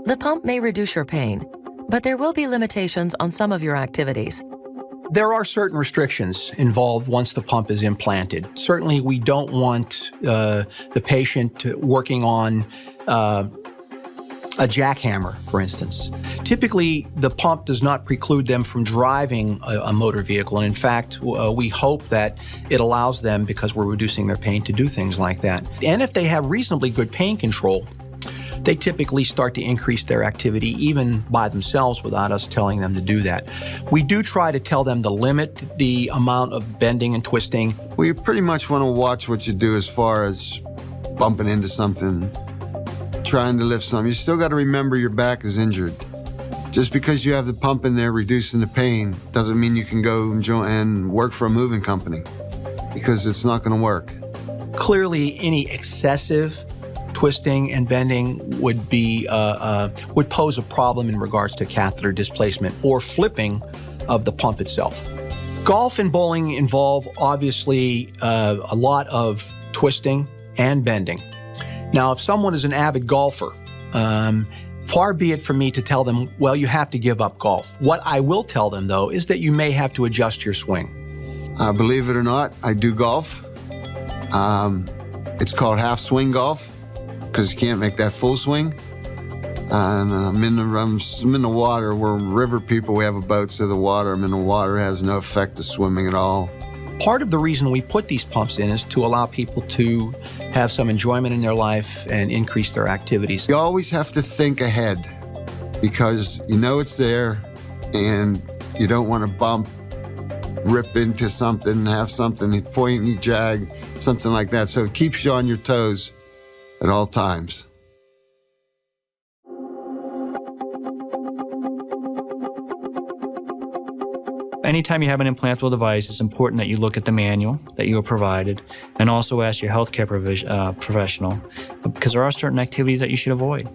The pump may reduce your pain, but there will be limitations on some of your activities. There are certain restrictions involved once the pump is implanted. Certainly, we don't want the patient working on a jackhammer, for instance. Typically, the pump does not preclude them from driving a motor vehicle. And in fact, we hope that it allows them, because we're reducing their pain, to do things like that. And if they have reasonably good pain control, they typically start to increase their activity even by themselves without us telling them to do that. We do try to tell them to limit the amount of bending and twisting. Well, you pretty much want to watch what you do as far as bumping into something, trying to lift something. You still got to remember your back is injured. Just because you have the pump in there reducing the pain doesn't mean you can go and work for a moving company, because it's not going to work. Clearly, any excessive twisting and bending would pose a problem in regards to catheter displacement or flipping of the pump itself. Golf and bowling involve, obviously, a lot of twisting and bending. Now, if someone is an avid golfer, far be it from me to tell them, well, you have to give up golf. What I will tell them, though, is that you may have to adjust your swing. Believe it or not, I do golf. It's called half swing golf, because you can't make that full swing. And I'm in the water. We're river people. We have a boat, so the water, I'm in the water, has no effect of swimming at all. Part of the reason we put these pumps in is to allow people to have some enjoyment in their life and increase their activities. You always have to think ahead, because you know it's there and you don't want to rip into something, have something point and jag, something like that. So it keeps you on your toes at all times. Anytime you have an implantable device, it's important that you look at the manual that you are provided and also ask your healthcare professional, because there are certain activities that you should avoid.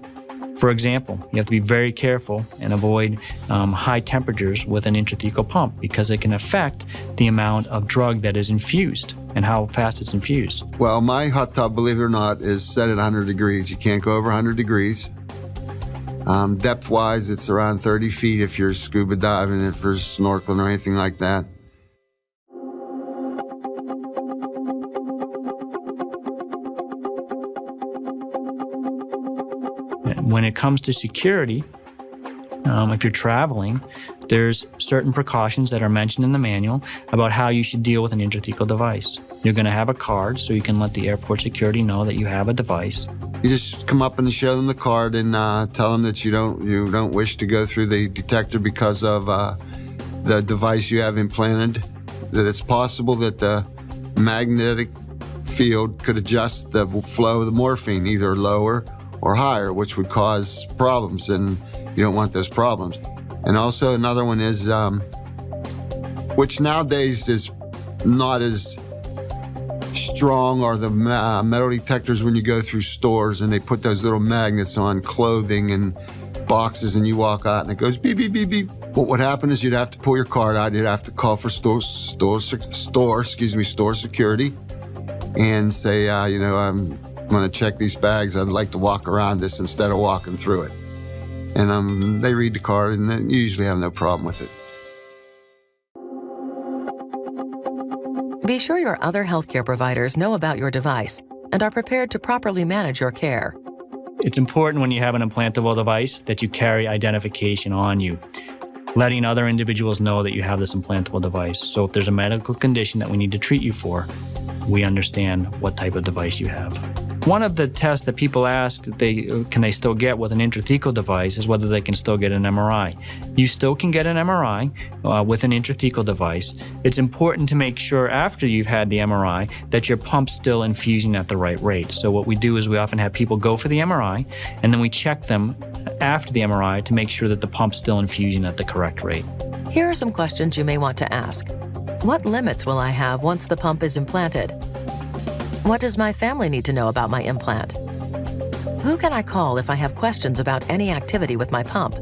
For example, you have to be very careful and avoid high temperatures with an intrathecal pump, because it can affect the amount of drug that is infused and how fast it's infused. Well, my hot tub, believe it or not, is set at 100 degrees. You can't go over 100 degrees. Depth-wise, it's around 30 feet if you're scuba diving, if you're snorkeling or anything like that. When it comes to security, if you're traveling, there's certain precautions that are mentioned in the manual about how you should deal with an intrathecal device. You're going to have a card so you can let the airport security know that you have a device. You just come up and show them the card and tell them that you don't wish to go through the detector because of the device you have implanted, that it's possible that the magnetic field could adjust the flow of the morphine, either lower or higher, which would cause problems, and you don't want those problems. And also another one is, which nowadays is not as strong, are the metal detectors when you go through stores and they put those little magnets on clothing and boxes and you walk out and it goes beep, beep, beep, beep. What would happen is you'd have to pull your card out, you'd have to call for store security and say, I'm going to check these bags. I'd like to walk around this instead of walking through it. And they read the card and you usually have no problem with it. Be sure your other healthcare providers know about your device and are prepared to properly manage your care. It's important when you have an implantable device that you carry identification on you, letting other individuals know that you have this implantable device. So if there's a medical condition that we need to treat you for, we understand what type of device you have. One of the tests that people ask, can they still get with an intrathecal device, is whether they can still get an MRI. You still can get an MRI with an intrathecal device. It's important to make sure after you've had the MRI that your pump's still infusing at the right rate. So what we do is we often have people go for the MRI, and then we check them after the MRI to make sure that the pump's still infusing at the correct rate. Here are some questions you may want to ask. What limits will I have once the pump is implanted? What does my family need to know about my implant? Who can I call if I have questions about any activity with my pump?